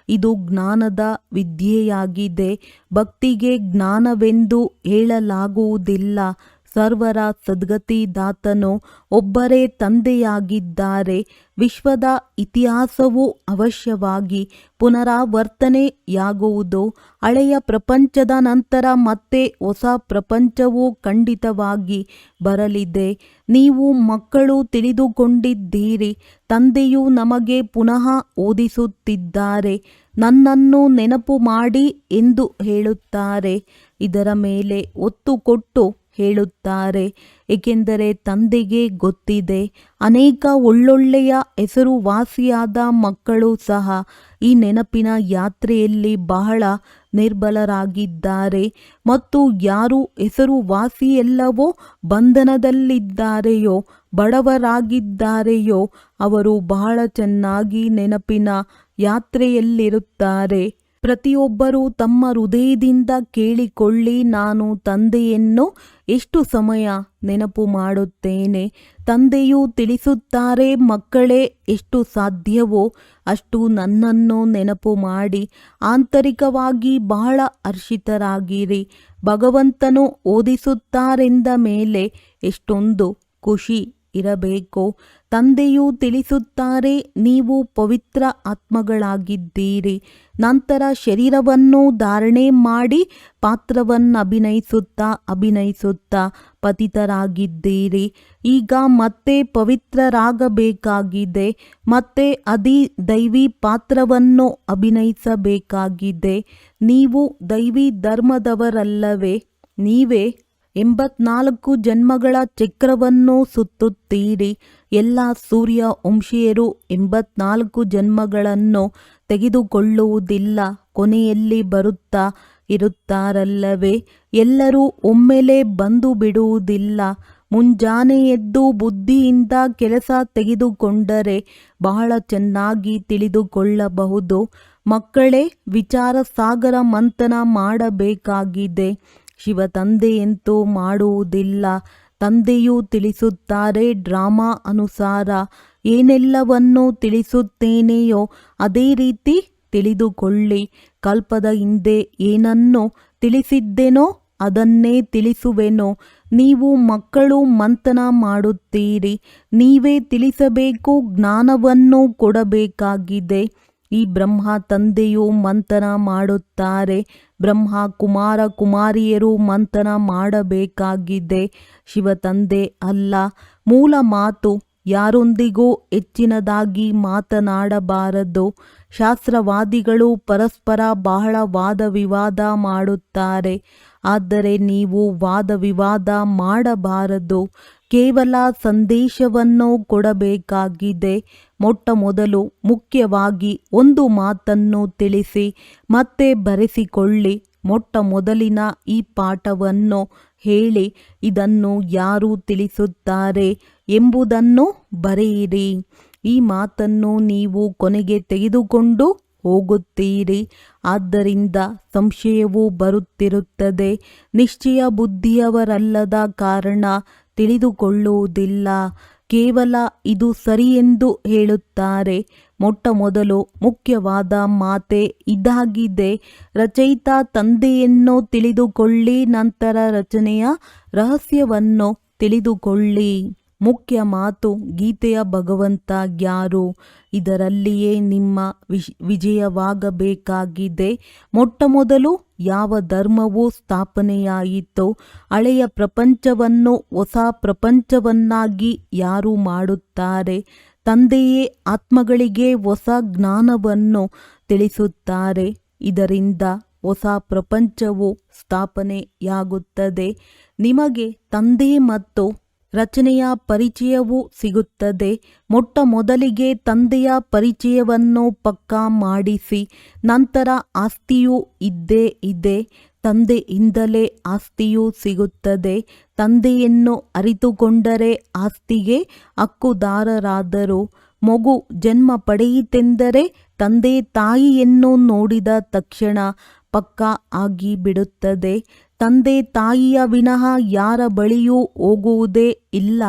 ಇದು ಜ್ಞಾನದ ವಿದ್ಯೆಯಾಗಿದೆ. ಭಕ್ತಿಗೆ ಜ್ಞಾನವೆಂದು ಹೇಳಲಾಗುವುದಿಲ್ಲ. ಸರ್ವರ ಸದ್ಗತಿದಾತನು ಒಬ್ಬರೇ ತಂದೆಯಾಗಿದ್ದಾರೆ. ವಿಶ್ವದ ಇತಿಹಾಸವು ಅವಶ್ಯವಾಗಿ ಪುನರಾವರ್ತನೆಯಾಗುವುದು. ಹಳೆಯ ಪ್ರಪಂಚದ ನಂತರ ಮತ್ತೆ ಹೊಸ ಪ್ರಪಂಚವು ಖಂಡಿತವಾಗಿ ಬರಲಿದೆ. ನೀವು ಮಕ್ಕಳು ತಿಳಿದುಕೊಂಡಿದ್ದೀರಿ. ತಂದೆಯು ನಮಗೆ ಪುನಃ ಓದಿಸುತ್ತಿದ್ದಾರೆ. ನನ್ನನ್ನು ನೆನಪು ಮಾಡಿ ಎಂದು ಹೇಳುತ್ತಾರೆ. ಇದರ ಮೇಲೆ ಒತ್ತು ಕೊಟ್ಟು ಹೇಳುತ್ತಾರೆ, ಏಕೆಂದರೆ ತಂದೆಗೆ ಗೊತ್ತಿದೆ. ಅನೇಕ ಒಳ್ಳೊಳ್ಳೆಯ ಹೆಸರುವಾಸಿಯಾದ ಮಕ್ಕಳು ಸಹ ಈ ನೆನಪಿನ ಯಾತ್ರೆಯಲ್ಲಿ ಬಹಳ ನಿರ್ಬಲರಾಗಿದ್ದಾರೆ. ಮತ್ತು ಯಾರು ಹೆಸರುವಾಸಿಯಲ್ಲವೋ ಬಂಧನದಲ್ಲಿದ್ದಾರೆಯೋ ಬಡವರಾಗಿದ್ದಾರೆಯೋ ಅವರು ಬಹಳ ಚೆನ್ನಾಗಿ ನೆನಪಿನ ಯಾತ್ರೆಯಲ್ಲಿರುತ್ತಾರೆ. ಪ್ರತಿಯೊಬ್ಬರೂ ತಮ್ಮ ಹೃದಯದಿಂದ ಕೇಳಿಕೊಳ್ಳಿ, ನಾನು ತಂದೆಯನ್ನು ಎಷ್ಟು ಸಮಯ ನೆನಪು ಮಾಡುತ್ತೇನೆ. ತಂದೆಯು ತಿಳಿಸುತ್ತಾರೆ, ಮಕ್ಕಳೇ, ಎಷ್ಟು ಸಾಧ್ಯವೋ ಅಷ್ಟು ನನ್ನನ್ನು ನೆನಪು ಮಾಡಿ ಆಂತರಿಕವಾಗಿ ಬಹಳ ಹರ್ಷಿತರಾಗಿರಿ. ಭಗವಂತನು ಓದಿಸುತ್ತಾರೆಂದ ಮೇಲೆ ಎಷ್ಟೊಂದು ಖುಷಿ ಇರಬೇಕು. ತಂದೆಯು ತಿಳಿಸುತ್ತಾರೆ, ನೀವು ಪವಿತ್ರ ಆತ್ಮಗಳಾಗಿದ್ದೀರಿ. ನಂತರ ಶರೀರವನ್ನು ಧಾರಣೆ ಮಾಡಿ ಪಾತ್ರವನ್ನಭಿನಯಿಸುತ್ತಾ ಪತಿತರಾಗಿದ್ದೀರಿ. ಈಗ ಮತ್ತೆ ಪವಿತ್ರರಾಗಬೇಕಾಗಿದೆ. ಮತ್ತೆ ದೈವಿ ಪಾತ್ರವನ್ನು ಅಭಿನಯಿಸಬೇಕಾಗಿದೆ. ನೀವು ದೈವಿ ಧರ್ಮದವರಲ್ಲವೇ? ನೀವೇ 84 ಜನ್ಮಗಳ ಚಕ್ರವನ್ನು ಸುತ್ತುತ್ತೀರಿ. ಎಲ್ಲ ಸೂರ್ಯ ವಂಶೀಯರು 84 ಜನ್ಮಗಳನ್ನು ತೆಗೆದುಕೊಳ್ಳುವುದಿಲ್ಲ. ಕೊನೆಯಲ್ಲಿ ಬರುತ್ತಾ ಇರುತ್ತಾರಲ್ಲವೇ? ಎಲ್ಲರೂ ಒಮ್ಮೆಲೆ ಬಂದು ಬಿಡುವುದಿಲ್ಲ. ಮುಂಜಾನೆ ಎದ್ದು ಬುದ್ಧಿಯಿಂದ ಕೆಲಸ ತೆಗೆದುಕೊಂಡರೆ ಬಹಳ ಚೆನ್ನಾಗಿ ತಿಳಿದುಕೊಳ್ಳಬಹುದು. ಮಕ್ಕಳೇ, ವಿಚಾರ ಸಾಗರ ಮಂಥನ ಮಾಡಬೇಕಾಗಿದೆ. ಶಿವ ತಂದೆಯಂತೂ ಮಾಡುವುದಿಲ್ಲ. ತಂದೆಯು ತಿಳಿಸುತ್ತಾರೆ, ಡ್ರಾಮಾ ಅನುಸಾರ ಏನೆಲ್ಲವನ್ನು ತಿಳಿಸುತ್ತೇನೆಯೋ ಅದೇ ರೀತಿ ತಿಳಿದುಕೊಳ್ಳಿ. ಕಲ್ಪದ ಹಿಂದೆ ಏನನ್ನು ತಿಳಿಸಿದ್ದೆನೋ ಅದನ್ನೇ ತಿಳಿಸುವೆನು. ನೀವು ಮಕ್ಕಳು ಮಂಥನ ಮಾಡುತ್ತೀರಿ. ನೀವೇ ತಿಳಿಸಬೇಕು, ಜ್ಞಾನವನ್ನು ಕೊಡಬೇಕಾಗಿದೆ. ಈ ಬ್ರಹ್ಮ ತಂದೆಯು ಮಂಥನ ಮಾಡುತ್ತಾರೆ. ಬ್ರಹ್ಮ ಕುಮಾರ ಕುಮಾರಿಯರು ಮಂಥನ ಮಾಡಬೇಕಾಗಿದೆ. ಶಿವ ತಂದೆ ಅಲ್ಲ. ಮೂಲ ಮಾತು ಯಾರೊಂದಿಗೂ ಹೆಚ್ಚಿನದಾಗಿ ಮಾತನಾಡಬಾರದು. ಶಾಸ್ತ್ರವಾದಿಗಳು ಪರಸ್ಪರ ಬಹಳ ವಾದ ವಿವಾದ ಮಾಡುತ್ತಾರೆ, ಆದರೆ ನೀವು ವಾದ ವಿವಾದ ಮಾಡಬಾರದು. ಕೇವಲ ಸಂದೇಶವನ್ನು ಕೊಡಬೇಕಾಗಿದೆ. ಮೊಟ್ಟ ಮೊದಲು ಮುಖ್ಯವಾಗಿ ಒಂದು ಮಾತನ್ನು ತಿಳಿಸಿ ಮತ್ತೆ ಬರೆಸಿಕೊಳ್ಳಿ. ಮೊಟ್ಟ ಮೊದಲಿನ ಈ ಪಾಠವನ್ನು ಹೇಳಿ ಇದನ್ನು ಯಾರು ತಿಳಿಸುತ್ತಾರೆ ಎಂಬುದನ್ನು ಬರೆಯಿರಿ. ಈ ಮಾತನ್ನು ನೀವು ಕೊನೆಗೆ ತೆಗೆದುಕೊಂಡು ಹೋಗುತ್ತೀರಿ. ಆದ್ದರಿಂದ ಸಂಶಯವು ಬರುತ್ತಿರುತ್ತದೆ. ನಿಶ್ಚಯ ಬುದ್ಧಿಯವರಲ್ಲದ ಕಾರಣ ತಿಳಿದುಕೊಳ್ಳುವುದಿಲ್ಲ. ಕೇವಲ ಇದು ಸರಿಯೆಂದು ಹೇಳುತ್ತಾರೆ. ಮೊಟ್ಟ ಮೊದಲು ಮುಖ್ಯವಾದ ಮಾತೆ ಇದಾಗಿದೆ. ರಚಯಿತ ತಂದೆಯನ್ನು ತಿಳಿದುಕೊಳ್ಳಿ, ನಂತರ ರಚನೆಯ ರಹಸ್ಯವನ್ನು ತಿಳಿದುಕೊಳ್ಳಿ. ಮುಖ್ಯ ಮಾತು ಗೀತೆಯ ಭಗವಂತ ಯಾರು? ಇದರಲ್ಲಿಯೇ ನಿಮ್ಮ ವಿಜಯವಾಗಬೇಕಾಗಿದೆ. ಮೊಟ್ಟ ಮೊದಲು ಯಾವ ಧರ್ಮವು ಸ್ಥಾಪನೆಯಾಯಿತೋ ಹಳೆಯ ಪ್ರಪಂಚವನ್ನು ಹೊಸ ಪ್ರಪಂಚವನ್ನಾಗಿ ಯಾರು ಮಾಡುತ್ತಾರೆ? ತಂದೆಯೇ ಆತ್ಮಗಳಿಗೆ ಹೊಸ ಜ್ಞಾನವನ್ನು ತಿಳಿಸುತ್ತಾರೆ. ಇದರಿಂದ ಹೊಸ ಪ್ರಪಂಚವು ಸ್ಥಾಪನೆಯಾಗುತ್ತದೆ. ನಿಮಗೆ ತಂದೆ ಮತ್ತು ರಚನೆಯ ಪರಿಚಯವೂ ಸಿಗುತ್ತದೆ. ಮೊಟ್ಟ ಮೊದಲಿಗೆ ತಂದೆಯ ಪರಿಚಯವನ್ನು ಪಕ್ಕಾ ಮಾಡಿಸಿ, ನಂತರ ಆಸ್ತಿಯೂ ಇದ್ದೇ ಇದೆ. ತಂದೆಯಿಂದಲೇ ಆಸ್ತಿಯೂ ಸಿಗುತ್ತದೆ. ತಂದೆಯನ್ನು ಅರಿತುಕೊಂಡರೆ ಆಸ್ತಿಗೆ ಹಕ್ಕುದಾರರಾದರು. ಮಗು ಜನ್ಮ ಪಡೆಯಿತೆಂದರೆ ತಂದೆ ತಾಯಿಯನ್ನು ನೋಡಿದ ತಕ್ಷಣ ಪಕ್ಕಾ ಆಗಿ ಬಿಡುತ್ತದೆ. ತಂದೆ ತಾಯಿಯ ವಿನಃ ಯಾರ ಬಳಿಯೂ ಹೋಗುವುದೇ ಇಲ್ಲ.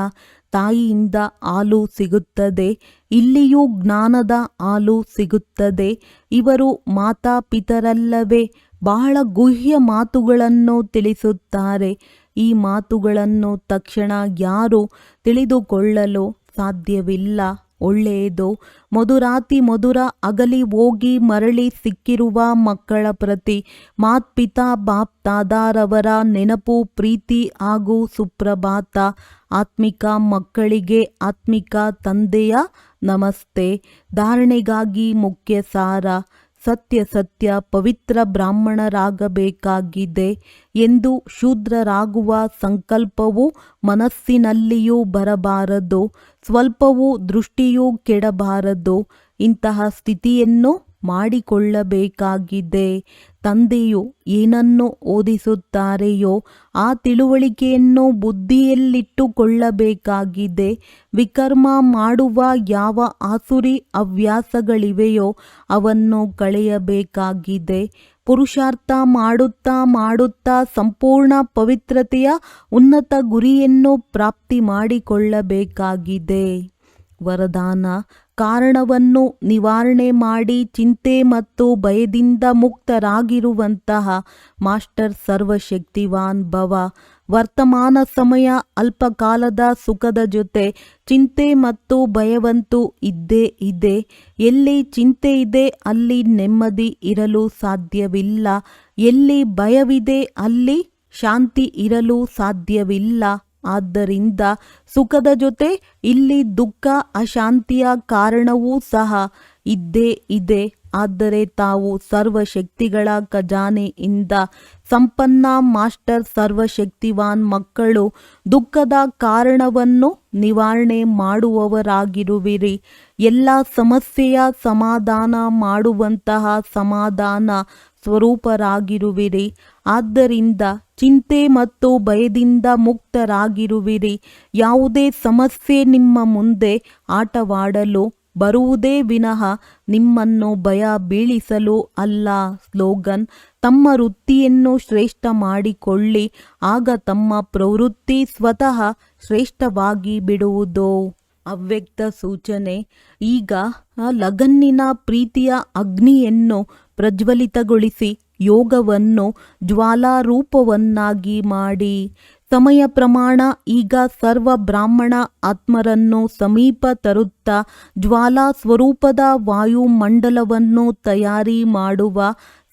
ತಾಯಿಯಿಂದ ಹಾಲು ಸಿಗುತ್ತದೆ, ಇಲ್ಲಿಯೂ ಜ್ಞಾನದ ಹಾಲು ಸಿಗುತ್ತದೆ. ಇವರು ಮಾತಾಪಿತರಲ್ಲವೇ? ಬಹಳ ಗುಹ್ಯ ಮಾತುಗಳನ್ನು ತಿಳಿಸುತ್ತಾರೆ. ಈ ಮಾತುಗಳನ್ನು ತಕ್ಷಣ ಯಾರೂ ತಿಳಿದುಕೊಳ್ಳಲು ಸಾಧ್ಯವಿಲ್ಲ. ಒಳ್ಳೆಯದು. ಮಧುರಾತಿ ಮಧುರ ಅಗಲಿ ಹೋಗಿ ಮರಳಿ ಸಿಕ್ಕಿರುವ ಮಕ್ಕಳ ಪ್ರತಿ ಮಾತ್ಪಿತಾ ಬಾಪ್ ದಾದಾರವರ ನೆನಪು, ಪ್ರೀತಿ ಹಾಗೂ ಸುಪ್ರಭಾತ. ಆತ್ಮಿಕ ಮಕ್ಕಳಿಗೆ ಆತ್ಮಿಕ ತಂದೆಯ ನಮಸ್ತೆ. ಧಾರಣೆಗಾಗಿ ಮುಖ್ಯ ಸಾರ: ಸತ್ಯ ಸತ್ಯ ಪವಿತ್ರ ಬ್ರಾಹ್ಮಣರಾಗಬೇಕಾಗಿದೆ ಎಂದು ಶೂದ್ರರಾಗುವ ಸಂಕಲ್ಪವು ಮನಸ್ಸಿನಲ್ಲಿಯೂ ಬರಬಾರದು. ಸ್ವಲ್ಪವೂ ದೃಷ್ಟಿಯೂ ಕೆಡಬಾರದು. ಇಂತಹ ಸ್ಥಿತಿಯನ್ನು ಮಾಡಿಕೊಳ್ಳಬೇಕಾಗಿದೆ. ತಂದೆಯು ಏನನ್ನು ಓದಿಸುತ್ತಾರೆಯೋ ಆ ತಿಳುವಳಿಕೆಯನ್ನು ಬುದ್ಧಿಯಲ್ಲಿಟ್ಟುಕೊಳ್ಳಬೇಕಾಗಿದೆ. ವಿಕರ್ಮ ಮಾಡುವ ಯಾವ ಆಸುರಿ ಹವ್ಯಾಸಗಳಿವೆಯೋ ಅವನ್ನು ಕಳೆಯಬೇಕಾಗಿದೆ. ಪುರುಷಾರ್ಥ ಮಾಡುತ್ತಾ ಮಾಡುತ್ತಾ ಸಂಪೂರ್ಣ ಪವಿತ್ರತೆಯ ಉನ್ನತ ಗುರಿಯನ್ನು ಪ್ರಾಪ್ತಿ ಮಾಡಿಕೊಳ್ಳಬೇಕಾಗಿದೆ. ವರದಾನ: ಕಾರಣವನ್ನು ನಿವಾರಣೆ ಮಾಡಿ ಚಿಂತೆ ಮತ್ತು ಭಯದಿಂದ ಮುಕ್ತರಾಗಿರುವಂತಹ ಮಾಸ್ಟರ್ ಸರ್ವಶಕ್ತಿವಾನ್ ಭವ. ವರ್ತಮಾನ ಸಮಯ ಅಲ್ಪಕಾಲದ ಸುಖದ ಜೊತೆ ಚಿಂತೆ ಮತ್ತು ಭಯವಂತೂ ಇದ್ದೇ ಇದೆ. ಎಲ್ಲಿ ಚಿಂತೆ ಇದೆ ಅಲ್ಲಿ ನೆಮ್ಮದಿ ಇರಲು ಸಾಧ್ಯವಿಲ್ಲ. ಎಲ್ಲಿ ಭಯವಿದೆ ಅಲ್ಲಿ ಶಾಂತಿ ಇರಲು ಸಾಧ್ಯವಿಲ್ಲ. ಆದ್ದರಿಂದ ಸುಖದ ಜೊತೆ ಇಲ್ಲಿ ದುಃಖ, ಅಶಾಂತಿಯ ಕಾರಣವೂ ಸಹ ಇದ್ದೇ ಇದೆ. ಆದರೆ ತಾವು ಸರ್ವಶಕ್ತಿಗಳ ಖಜಾನೆಯಿಂದ ಸಂಪನ್ನ ಮಾಸ್ಟರ್ ಸರ್ವಶಕ್ತಿವಾನ್ ಮಕ್ಕಳು ದುಃಖದ ಕಾರಣವನ್ನು ನಿವಾರಣೆ ಮಾಡುವವರಾಗಿರುವಿರಿ. ಎಲ್ಲ ಸಮಸ್ಯೆಯ ಸಮಾಧಾನ ಮಾಡುವಂತಹ ಸಮಾಧಾನ ಸ್ವರೂಪರಾಗಿರುವಿರಿ. ಆದ್ದರಿಂದ ಚಿಂತೆ ಮತ್ತು ಭಯದಿಂದ ಮುಕ್ತರಾಗಿರುವಿರಿ. ಯಾವುದೇ ಸಮಸ್ಯೆ ನಿಮ್ಮ ಮುಂದೆ ಆಟವಾಡಲು ಬರುವುದೇ ವಿನಃ ನಿಮ್ಮನ್ನು ಭಯ ಬೀಳಿಸಲು ಅಲ್ಲ. ಸ್ಲೋಗನ್: ತಮ್ಮ ವೃತ್ತಿಯನ್ನು ಶ್ರೇಷ್ಠ ಮಾಡಿಕೊಳ್ಳಿ, ಆಗ ತಮ್ಮ ಪ್ರವೃತ್ತಿ ಸ್ವತಃ ಶ್ರೇಷ್ಠವಾಗಿ ಬಿಡುವುದು. ಅವ್ಯಕ್ತ ಸೂಚನೆ: ಈಗ ಲಗನ್ನಿನ ಪ್ರೀತಿಯ ಅಗ್ನಿಯನ್ನು ಪ್ರಜ್ವಲಿತಗೊಳಿಸಿ ಯೋಗವನ್ನು ಜ್ವಾಲಾರೂಪವನ್ನಾಗಿ ಮಾಡಿ. ಸಮಯ ಪ್ರಮಾಣ: ಈಗ ಸರ್ವ ಬ್ರಾಹ್ಮಣ ಆತ್ಮರನ್ನು ಸಮೀಪ ತರುತ್ತಾ ಜ್ವಾಲಾ ಸ್ವರೂಪದ ವಾಯುಮಂಡಲವನ್ನು ತಯಾರಿ ಮಾಡುವ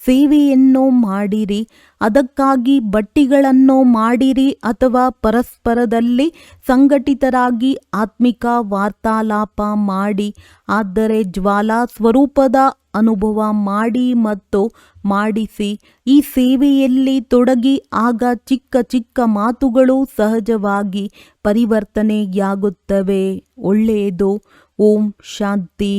ಸೇವೆಯನ್ನು ಮಾಡಿರಿ. ಅದಕ್ಕಾಗಿ ಬಟ್ಟಿಗಳನ್ನು ಮಾಡಿರಿ ಅಥವಾ ಪರಸ್ಪರದಲ್ಲಿ ಸಂಘಟಿತರಾಗಿ ಆತ್ಮಿಕ ವಾರ್ತಾಲಾಪ ಮಾಡಿ, ಆದರೆ ಜ್ವಾಲಾ ಸ್ವರೂಪದ ಅನುಭವ ಮಾಡಿ ಮತ್ತು ಮಾಡಿಸಿ. ಈ ಸೇವೆಯಲ್ಲಿ ತೊಡಗಿ, ಆಗ ಚಿಕ್ಕ ಚಿಕ್ಕ ಮಾತುಗಳು ಸಹಜವಾಗಿ ಪರಿವರ್ತನೆಯಾಗುತ್ತವೆ. ಒಳ್ಳೆಯದು. ಓಂ ಶಾಂತಿ.